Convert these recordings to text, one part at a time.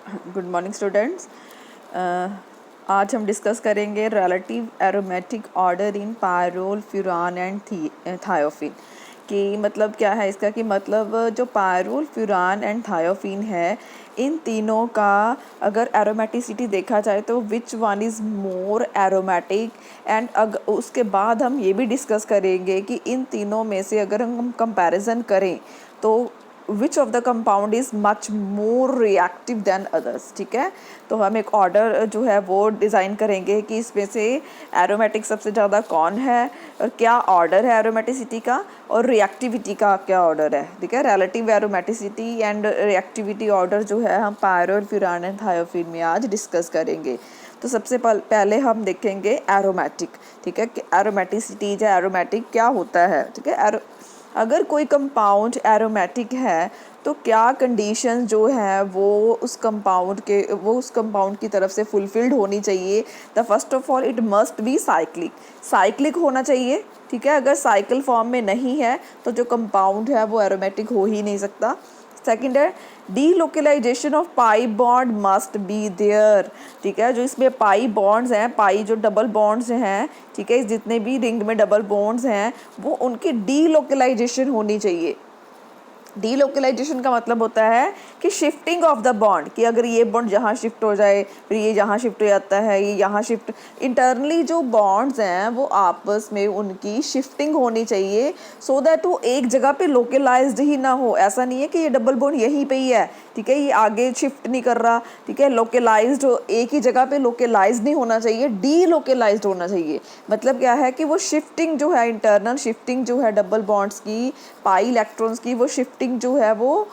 Good morning students. आज हम discuss करेंगे relative aromatic order in pyrrole, furan and thiophene. कि मतलब क्या है इसका, कि मतलब जो पायरोल, फ्यूरान एंड थायोफिन है, इन तीनों का अगर एरोमेटिसिटी देखा जाए तो which one is more aromatic. And उसके बाद हम ये भी डिस्कस करेंगे कि इन तीनों में से अगर हम कंपैरिजन करें तो which of the compound is much more reactive than others. ठीक है, तो हम एक ऑर्डर जो है वो डिज़ाइन करेंगे कि इसमें से एरोमेटिक सबसे ज़्यादा कौन है और क्या ऑर्डर है एरोमेटिसिटी का, और रिएक्टिविटी का क्या ऑर्डर है। ठीक है, relative aromaticity and reactivity order जो है हम पायरोल, फ्यूरान एंड थायोफिन में आज डिस्कस करेंगे। तो सबसे पहले हम देखेंगे एरोमेटिक। ठीक है, कि एरोमेटिसिटी या एरोमेटिक क्या होता है। ठीक है, अगर कोई कंपाउंड एरोमेटिक है तो क्या कंडीशन जो है वो उस कंपाउंड की तरफ से फुलफिल्ड होनी चाहिए। The first of all it must be cyclic होना चाहिए। ठीक है, अगर साइकिल फॉर्म में नहीं है तो जो कंपाउंड है वो एरोमेटिक हो ही नहीं सकता। सेकेंड है delocalisation of pi bond must be there. ठीक है, जो इसमें पाई बॉन्ड्स हैं, पाई जो डबल बॉन्ड्स हैं, ठीक है, जितने भी रिंग में डबल बॉन्ड्स हैं वो उनकी डीलोकलाइजेशन होनी चाहिए। डीलोकलाइजेशन का मतलब होता है कि शिफ्टिंग ऑफ द बॉन्ड, कि अगर ये बॉन्ड यहाँ शिफ्ट हो जाए फिर ये यहाँ शिफ्ट हो जाता है, ये यहाँ शिफ्ट, इंटरनली जो बॉन्ड्स हैं वो आपस में उनकी शिफ्टिंग होनी चाहिए सो दैट वो एक जगह पे लोकलाइज्ड ही ना हो। ऐसा नहीं है कि ये डबल बॉन्ड यहीं पे ही है, ठीक है, ये आगे शिफ्ट नहीं कर रहा। ठीक है, लोकलाइज्ड एक ही जगह पे लोकलाइज्ड नहीं होना चाहिए, डीलोकलाइज्ड होना चाहिए। मतलब क्या है कि वो शिफ्टिंग जो है, इंटरनल शिफ्टिंग जो है डबल बॉन्ड्स की, पाई इलेक्ट्रॉन्स की, वो शिफ्टिंग जो है वो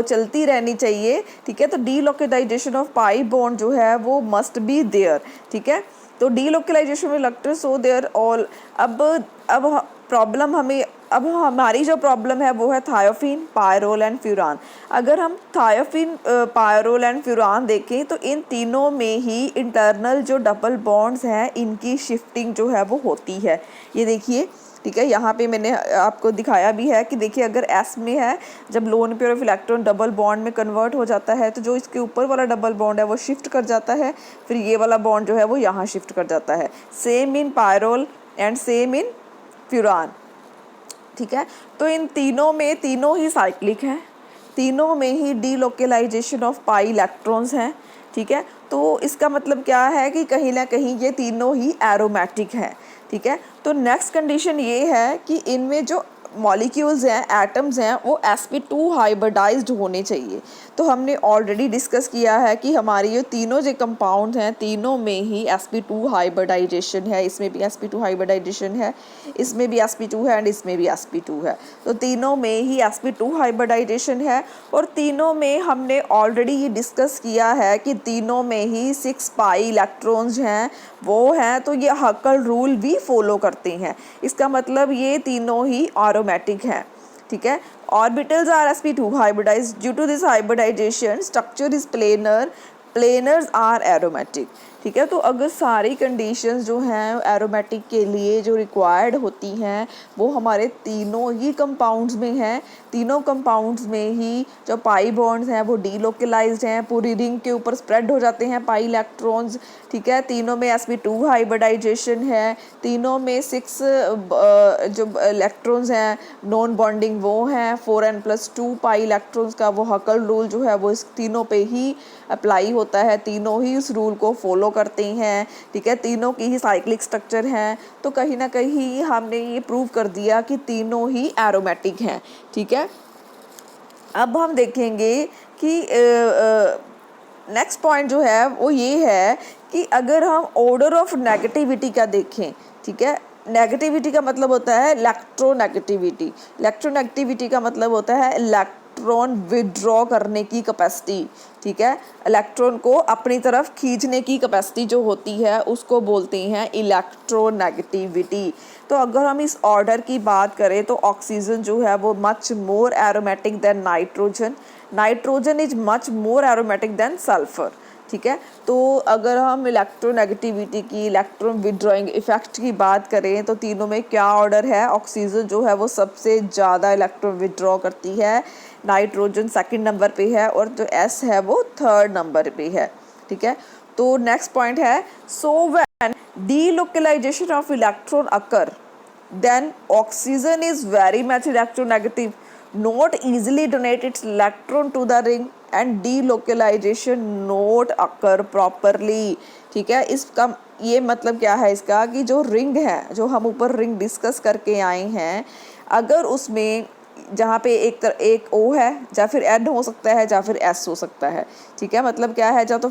चलती रहनी चाहिए। ठीक है, तो डीलोकलाइजेशन ऑफ पाई बॉन्ड जो है वो मस्ट बी देयर। ठीक है, तो डीलोकलाइजेशन में इलेक्ट्रॉन सो देयर ऑल। अब प्रॉब्लम अब हमारी जो प्रॉब्लम है वो है थायोफिन, पायरोल एंड फ्यूरान। अगर हम थायोफिन, पायरोल एंड फ्यूरान देखें तो इन तीनों में ही इंटरनल जो डबल बॉन्ड्स हैं इनकी शिफ्टिंग जो है वो होती है। ये देखिए, ठीक है, यहाँ पे मैंने आपको दिखाया भी है कि देखिए अगर एस में है, जब lone pair of electron double bond में कन्वर्ट हो जाता है तो जो इसके ऊपर वाला डबल बॉन्ड है वो शिफ्ट कर जाता है, फिर ये वाला बॉन्ड जो है वो यहाँ शिफ्ट कर जाता है। Same in pyrrole and same in furan. ठीक है, तो इन तीनों में तीनों ही साइक्लिक हैं, तीनों में ही डीलोकलाइजेशन ऑफ पाई इलेक्ट्रॉन्स हैं। ठीक है, तो इसका मतलब क्या है कि कहीं ना कहीं ये तीनों ही एरोमेटिक हैं। ठीक है, तो नेक्स्ट कंडीशन ये है कि इनमें जो मॉलिक्यूल्स हैं, एटम्स हैं, वो sp2 हाइब्रिडाइज्ड होने चाहिए। तो हमने ऑलरेडी डिस्कस किया है कि हमारी ये तीनों जो कंपाउंड हैं तीनों में ही sp2 हाइब्रिडाइजेशन है। इसमें भी sp2 हाइब्रिडाइजेशन है, इसमें भी sp2 है एंड इसमें भी sp2 है। तो तीनों में ही sp2 हाइब्रिडाइजेशन है और तीनों में हमने ऑलरेडी ये डिस्कस किया है कि तीनों में ही 6 पाई इलेक्ट्रॉन्स हैं वो हैं, तो ये हकल रूल भी फॉलो करते हैं। इसका मतलब ये तीनों ही एरोमेटिक हैं। ठीक है, orbitals are sp2 hybridised. Due to this hybridisation structure is planar, planars are aromatic. ठीक है, तो अगर सारी कंडीशंस जो हैं एरोमेटिक के लिए जो रिक्वायर्ड होती हैं वो हमारे तीनों ही कंपाउंड्स में हैं। तीनों कंपाउंड्स में ही जो पाई बॉन्ड्स हैं वो डीलोकलाइज्ड हैं, पूरी रिंग के ऊपर स्प्रेड हो जाते हैं पाई इलेक्ट्रॉन्स। ठीक है, तीनों में sp2 हाइब्रिडाइजेशन है, तीनों में 6 जो इलेक्ट्रॉन्स हैं नॉन बॉन्डिंग वो हैं, 4n+2 पाई इलेक्ट्रॉन्स का वो हकल रूल जो है वो इस तीनों पे ही अप्लाई होता है, तीनों ही उस रूल को फॉलो करते हैं। ठीक है, तीनों की ही साइक्लिक स्ट्रक्चर हैं, तो कहीं ना कहीं हमने ये प्रूव कर दिया कि तीनों ही एरोमेटिक हैं। ठीक है, अब हम देखेंगे कि नेक्स्ट पॉइंट जो है वो ये है कि अगर हम ऑर्डर ऑफ नेगेटिविटी का देखें। ठीक है, नेगेटिविटी का मतलब होता है इलेक्ट्रोनेगेटिविटी। इलेक्ट्रोनेगेटिविटी का मतलब होता है इलेक्ट्रॉन विड्रॉ करने की कैपेसिटी। ठीक है, इलेक्ट्रॉन को अपनी तरफ खींचने की कैपेसिटी जो होती है उसको बोलते हैं इलेक्ट्रोनेगेटिविटी। तो अगर हम इस ऑर्डर की बात करें तो ऑक्सीजन जो है वो much more aromatic than nitrogen, nitrogen is much more aromatic than sulphur. ठीक है, तो अगर हम इलेक्ट्रोनेगेटिविटी की, इलेक्ट्रॉन विड्रॉइंग इफेक्ट की बात करें तो तीनों में क्या ऑर्डर है, ऑक्सीजन जो है वो सबसे ज़्यादा इलेक्ट्रॉन विड्रॉ करती है, नाइट्रोजन सेकंड नंबर पे है और जो S है वो थर्ड नंबर पे है, ठीक है। तो नेक्स्ट पॉइंट है, so when delocalisation of electron occur then oxygen is very much electronegative, not easily donate its electron to the ring and delocalization not occur properly, ठीक है। इसका ये मतलब क्या है इसका कि जो रिंग है, जो हम ऊपर रिंग डिस्कस करके आए हैं, अगर उसमें जहाँ पे एक O है या फिर N हो सकता है या फिर S हो सकता है, ठीक है। मतलब क्या है, या तो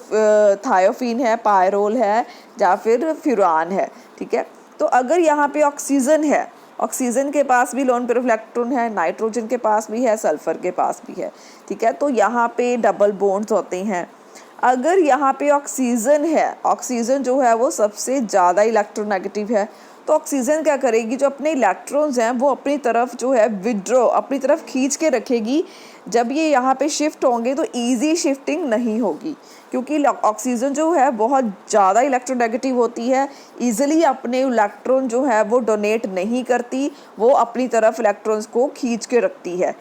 थायोफिन है, पायरोल है या फिर फ्यूरान है, ठीक है। तो अगर यहाँ पे ऑक्सीजन है, ऑक्सीजन के पास भी लोन पेयर ऑफ इलेक्ट्रॉन है, नाइट्रोजन के पास भी है, सल्फर के पास भी है, ठीक है। तो यहाँ पे डबल बॉन्ड्स होते हैं। अगर यहाँ पे ऑक्सीजन है, ऑक्सीजन जो है वो सबसे ज़्यादा इलेक्ट्रोनेगेटिव है, तो ऑक्सीजन क्या करेगी, जो अपने इलेक्ट्रॉन्स हैं वो अपनी तरफ जो है विड्रॉ, अपनी तरफ खींच के रखेगी। जब ये यहाँ पे शिफ्ट होंगे तो ईजी शिफ्टिंग नहीं होगी, क्योंकि ऑक्सीजन जो है बहुत ज़्यादा इलेक्ट्रोनेगेटिव होती है, ईजिली अपने इलेक्ट्रॉन जो है वो डोनेट नहीं करती, वो अपनी तरफ इलेक्ट्रॉन्स को खींच के रखती है,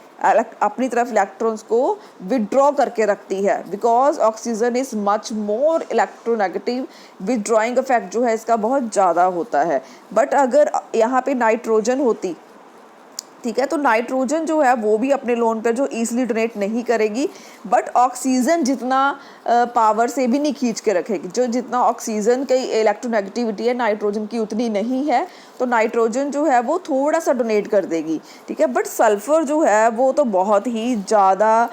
अपनी तरफ इलेक्ट्रॉन्स को विड्रॉ करके रखती है, because oxygen is much more electronegative, withdrawing effect जो है इसका बहुत ज़्यादा होता है। बट अगर यहाँ पे नाइट्रोजन होती, ठीक है, तो नाइट्रोजन जो है वो भी अपने लोन पर जो ईजिली डोनेट नहीं करेगी, बट ऑक्सीजन जितना पावर से भी नहीं खींच के रखेगी, जो जितना ऑक्सीजन की इलेक्ट्रोनेगेटिविटी है नाइट्रोजन की उतनी नहीं है, तो नाइट्रोजन जो है वो थोड़ा सा डोनेट कर देगी, ठीक है। बट सल्फ़र जो है वो तो बहुत ही ज़्यादा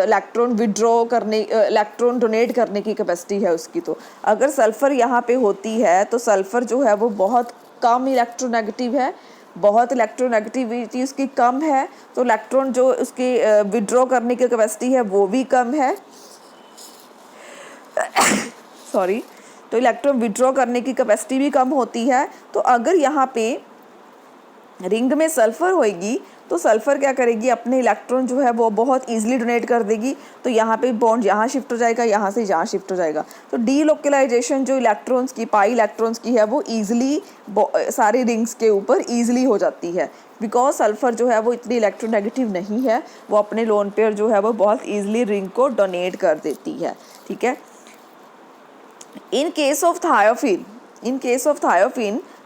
इलेक्ट्रॉन विड्रॉ करने, इलेक्ट्रॉन डोनेट करने की कैपेसिटी है उसकी। तो अगर सल्फ़र यहाँ पे होती है तो सल्फ़र जो है वो बहुत कम इलेक्ट्रोनेगेटिव है, बहुत इलेक्ट्रोनेगेटिविटी उसकी कम है, तो इलेक्ट्रॉन जो उसकी विड्रॉ करने की कैपेसिटी है वो भी कम है सॉरी, तो इलेक्ट्रॉन विड्रॉ करने की कैपेसिटी भी कम होती है। तो अगर यहाँ पे रिंग में सल्फ़र होएगी तो सल्फ़र क्या करेगी, अपने इलेक्ट्रॉन जो है वो बहुत इजीली डोनेट कर देगी, तो यहाँ पे बॉन्ड यहाँ शिफ्ट हो जाएगा, यहाँ से यहाँ शिफ्ट हो जाएगा। तो डीलोकलाइजेशन जो इलेक्ट्रॉन्स की, पाई इलेक्ट्रॉन्स की है, वो ईजिली सारी रिंग्स के ऊपर ईजिली हो जाती है, बिकॉज सल्फ़र जो है वो इतनी इलेक्ट्रोनेगेटिव नहीं है, वो अपने लोन पेयर जो है वो बहुत ईजिली रिंग को डोनेट कर देती है, ठीक है। In case of thiophin,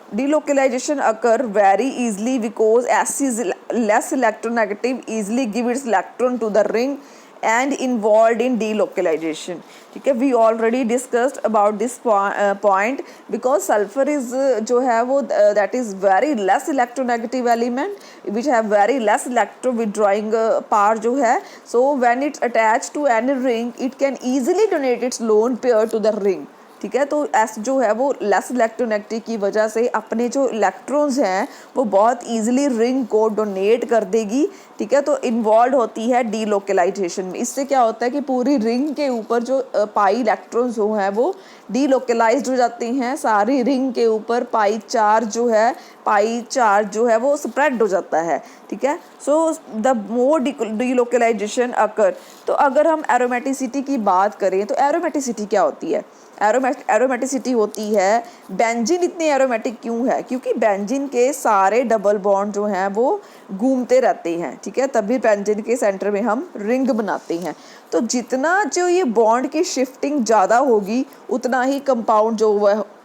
delocalization occur very easily because S is less electronegative, easily give its electron to the ring and involved in delocalization, ठीक है। We already discussed about this point because sulfur is जो है वो that is very less electronegative element which have very less electro withdrawing power जो है, so when it's attached to any ring it can easily donate its lone pair to the ring, ठीक है। तो S जो है वो less electronegative की वजह से अपने जो इलेक्ट्रॉन्स हैं वो बहुत इजीली रिंग को डोनेट कर देगी, ठीक है। तो इन्वॉल्व होती है डीलोकलाइजेशन में। इससे क्या होता है कि पूरी रिंग के ऊपर जो पाई इलेक्ट्रॉन्स जो हैं वो डीलोकलाइज्ड हो जाते हैं, सारी रिंग के ऊपर पाई चार्ज जो है वो स्प्रेड हो जाता है, ठीक है। सो द मोर डीलोकलाइजेशन अकर। तो अगर हम एरोमेटिसिटी की बात करें तो एरोमेटिसिटी क्या होती है, एरोमेटिसिटी होती है, बेंजीन इतनी एरोमेटिक क्यों है, क्योंकि बेंजीन के सारे डबल बॉन्ड जो हैं वो घूमते रहते हैं, ठीक है, तभी बेंजीन के सेंटर में हम रिंग बनाते हैं। तो जितना जो ये बॉन्ड की शिफ्टिंग ज़्यादा होगी उतना ही कंपाउंड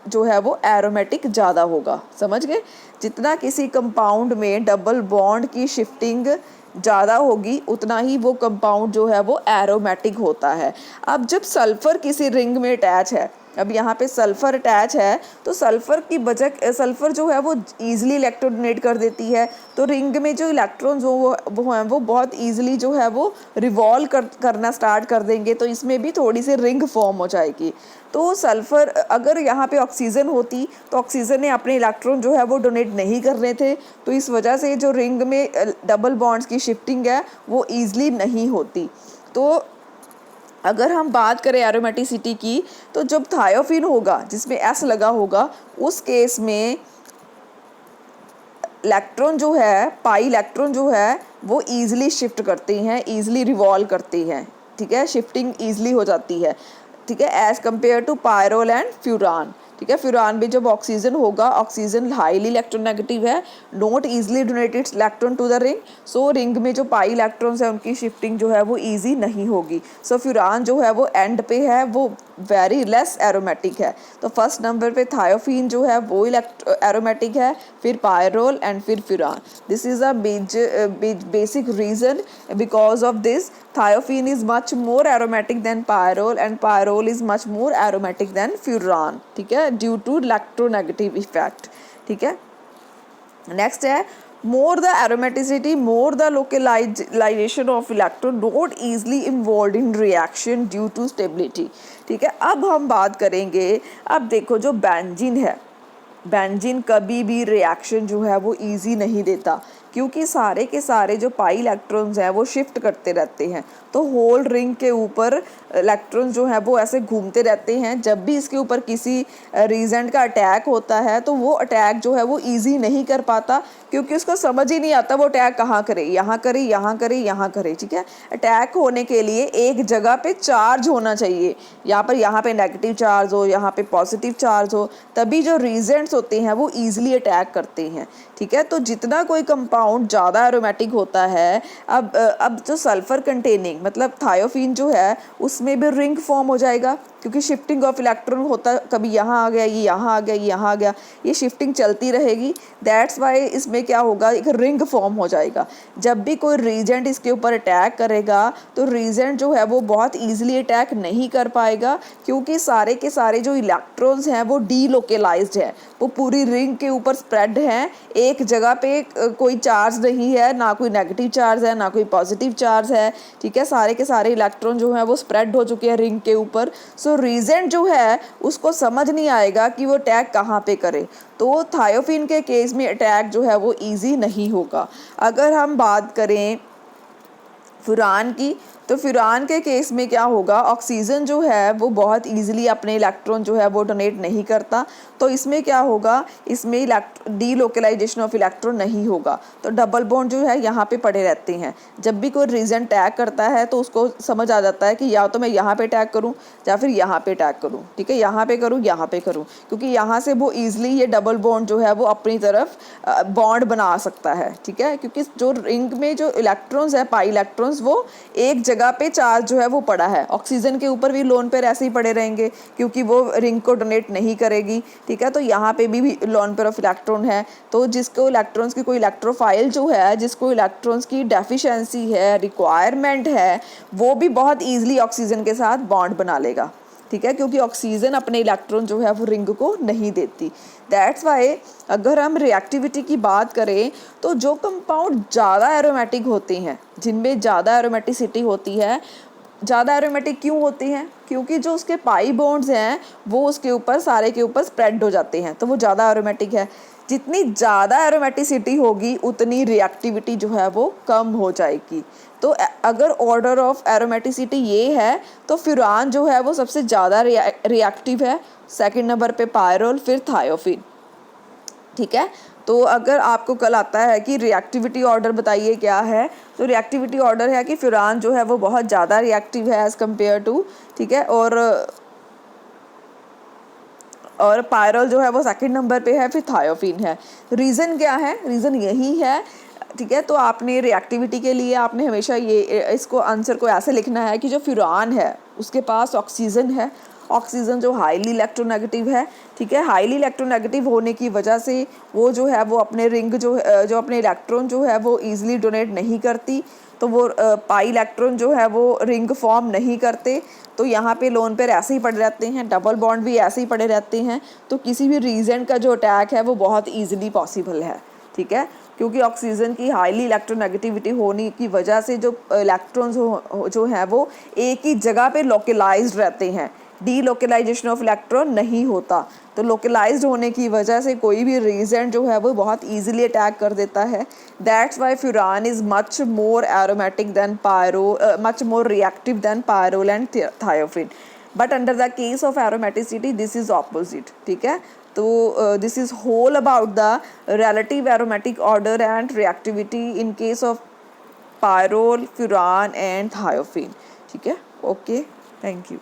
जो है वो एरोमेटिक ज़्यादा होगा, समझ गए। जितना किसी कंपाउंड में डबल बॉन्ड की शिफ्टिंग ज़्यादा होगी उतना ही वो कंपाउंड जो है वो एरोमेटिक होता है। अब जब सल्फ़र किसी रिंग में अटैच है, अब यहाँ पे सल्फ़र अटैच है तो सल्फ़र की वजह सल्फ़र जो है वो ईजिली इलेक्ट्रॉन डोनेट कर देती है, तो रिंग में जो इलेक्ट्रॉन्स वो बहुत ईजिली जो है वो रिवॉल्व करना स्टार्ट कर देंगे, तो इसमें भी थोड़ी सी रिंग फॉर्म हो जाएगी। तो सल्फ़र, अगर यहाँ पे ऑक्सीजन होती तो ऑक्सीजन ने अपने इलेक्ट्रॉन जो है वो डोनेट नहीं करने थे, तो इस वजह से जो रिंग में डबल बॉन्ड्स की शिफ्टिंग है वो ईजिली नहीं होती। तो अगर हम बात करें एरोमेटिसिटी की, तो जब थायोफिन होगा जिसमें S लगा होगा उस केस में इलेक्ट्रॉन जो है, पाई इलेक्ट्रॉन जो है वो ईजिली शिफ्ट करते हैं, ईजिली रिवॉल्व करते हैं, ठीक है, शिफ्टिंग ईजिली हो जाती है, ठीक है, as compare to pyrrole and furan, ठीक है। फ्यूरान में जब ऑक्सीजन होगा, ऑक्सीजन हाईली इलेक्ट्रोनेगेटिव है, not easily donated electron to the ring, so ring में जो पाई इलेक्ट्रॉन्स है उनकी शिफ्टिंग जो है वो ईजी नहीं होगी। सो फ्यूरान जो है वो एंड पे है, वो वेरी लेस एरोमेटिक है। तो फर्स्ट नंबर पे थायोफीन जो है वो एरोमेटिक है, फिर पायरोल एंड फिर furan. This is a basic reason, because of this thiophene is much more aromatic than pyrrole and pyrrole is much more aromatic than furan, ठीक है, ड्यू टू इलेक्ट्रोनेगेटिव इफेक्ट, ठीक है। Next है more the aromaticity, more the localization of electron not easily involved in reaction due to stability, ठीक है। अब हम बात करेंगे, अब देखो जो बेंजीन है, बेंजीन कभी भी रिएक्शन जो है वो इजी नहीं देता, क्योंकि सारे के सारे जो पाई इलेक्ट्रॉन्स हैं वो शिफ्ट करते रहते हैं। तो होल रिंग के ऊपर इलेक्ट्रॉन्स जो है वो ऐसे घूमते रहते हैं। जब भी इसके ऊपर किसी रीजेंट का अटैक होता है तो वो अटैक जो है वो इजी नहीं कर पाता, क्योंकि उसको समझ ही नहीं आता वो अटैक कहाँ करे, यहाँ करे, यहाँ करे, यहाँ करे, ठीक है। अटैक होने के लिए एक जगह पे चार्ज होना चाहिए, यहाँ पे नेगेटिव चार्ज हो, यहाँ पे पॉजिटिव चार्ज हो, तभी जो रीजेंट्स होते हैं वो ईजिली अटैक करते हैं, ठीक है। तो जितना कोई कंपाउंड ज़्यादा एरोमेटिक होता है, अब जो सल्फर कंटेनिंग मतलब थायोफीन जो है उसमें भी रिंग फॉर्म हो जाएगा, क्योंकि शिफ्टिंग ऑफ इलेक्ट्रॉन होता, कभी यहाँ आ गया, ये यहाँ आ गया, ये यहाँ आ गया, ये शिफ्टिंग चलती रहेगी। दैट्स वाई इसमें क्या होगा, एक रिंग फॉर्म हो जाएगा। जब भी कोई रीजेंट इसके ऊपर अटैक करेगा तो रीजेंट जो है वो बहुत ईजिली अटैक नहीं कर पाएगा, क्योंकि सारे के सारे जो इलेक्ट्रॉन्स हैं वो डीलोकेलाइज्ड है, वो पूरी रिंग के ऊपर स्प्रेड हैं, एक जगह पे कोई चार्ज नहीं है, ना कोई नेगेटिव चार्ज है, ना कोई पॉजिटिव चार्ज है, ठीक है। सारे के सारे इलेक्ट्रॉन जो है वो स्प्रेड हो चुके हैं रिंग के ऊपर। सो रीजेंट जो है उसको समझ नहीं आएगा कि वो अटैक कहाँ पे करे, तो थायोफीन के केस में अटैक जो है वो इजी नहीं होगा। अगर हम बात करें फ्यूरान की, तो फ्यूरान के केस में क्या होगा, ऑक्सीजन जो है वो बहुत इजीली अपने इलेक्ट्रॉन जो है वो डोनेट नहीं करता, तो इसमें क्या होगा, इसमें डीलोकेलाइजेशन ऑफ इलेक्ट्रॉन नहीं होगा, तो डबल बॉन्ड जो है यहाँ पे पड़े रहते हैं। जब भी कोई रीजन अटैक करता है तो उसको समझ आ जाता है कि या तो मैं यहाँ पे अटैक करूँ या फिर यहाँ पे अटैक करूँ, ठीक है, यहाँ पे करूँ, यहाँ पे करूँ, क्योंकि यहाँ से वो ईजिली ये डबल बॉन्ड जो है वो अपनी तरफ बॉन्ड बना सकता है, ठीक है। क्योंकि जो रिंग में जो इलेक्ट्रॉन्स है, पाई इलेक्ट्रॉन्स, वो एक जगह पे चार्ज जो है वो पड़ा है। ऑक्सीजन के ऊपर भी लोन पेयर ऐसे ही पड़े रहेंगे, क्योंकि वो रिंग को डोनेट नहीं करेगी, ठीक है। तो यहाँ पे भी लोन पेयर ऑफ इलेक्ट्रॉन है, तो जिसको इलेक्ट्रॉन्स की कोई इलेक्ट्रोफाइल जो है, जिसको इलेक्ट्रॉन्स की डेफिशिएंसी है, रिक्वायरमेंट है, वो भी बहुत ईजिली ऑक्सीजन के साथ बॉन्ड बना लेगा, ठीक है, क्योंकि ऑक्सीजन अपने इलेक्ट्रॉन जो है वो रिंग को नहीं देती। दैट्स वाई अगर हम रिएक्टिविटी की बात करें तो जो कंपाउंड ज़्यादा एरोमेटिक होते हैं, जिनमें ज़्यादा एरोमेटिसिटी होती है, ज़्यादा एरोमेटिक क्यों होती हैं, क्योंकि जो उसके पाई बॉन्ड्स हैं वो उसके ऊपर सारे के ऊपर स्प्रेड हो जाते हैं, तो वो ज़्यादा एरोमेटिक है। जितनी ज़्यादा एरोमेटिसिटी होगी उतनी रिएक्टिविटी जो है वो कम हो जाएगी। तो अगर ऑर्डर ऑफ एरोमेटिसिटी ये है तो फ्यूरान जो है वो सबसे ज़्यादा रिएक्टिव है, सेकंड नंबर पे पायरोल, फिर थायोफीन, ठीक है। तो अगर आपको कल आता है कि रिएक्टिविटी ऑर्डर बताइए क्या है, तो रिएक्टिविटी ऑर्डर है कि फ्यूरान जो है वो बहुत ज़्यादा रिएक्टिव है एज़ कम्पेयर टू, ठीक है, और पायरोल जो है वो सेकंड नंबर पे है, फिर थायोफीन है। रीज़न क्या है, रीज़न यही है, ठीक है। तो आपने रिएक्टिविटी के लिए आपने हमेशा ये इसको आंसर को ऐसे लिखना है कि जो फ्यूरान है उसके पास ऑक्सीजन है, ऑक्सीजन जो हाईली इलेक्ट्रोनेगेटिव है, ठीक है। हाईली इलेक्ट्रोनेगेटिव होने की वजह से वो जो है वो अपने रिंग जो अपने इलेक्ट्रॉन जो है वो ईजिली डोनेट नहीं करती, तो वो पाई इलेक्ट्रॉन जो है वो रिंग फॉर्म नहीं करते, तो यहाँ पे लोन पेयर ऐसे ही पड़े रहते हैं, डबल बॉन्ड भी ऐसे ही पड़े रहते हैं, तो किसी भी रीजन का जो अटैक है वो बहुत ईजिली पॉसिबल है, ठीक है। क्योंकि ऑक्सीजन की हाईली इलेक्ट्रोनेगेटिविटी होने की वजह से जो इलेक्ट्रॉन्स जो हैं वो एक ही जगह पे लोकलाइज्ड रहते हैं, डीलोकेलाइजेशन ऑफ इलेक्ट्रॉन नहीं होता, तो लोकलाइज्ड होने की वजह से कोई भी रीजन जो है वो बहुत ईजिली अटैक कर देता है। That's why furan is much more aromatic than much more reactive than pyrrole and thiophene, but under the case of aromaticity this is opposite, ठीक है। तो this is whole about the relative aromatic order and reactivity in case of pyrrole, furan and thiophenes, ठीक है। Okay, thank you.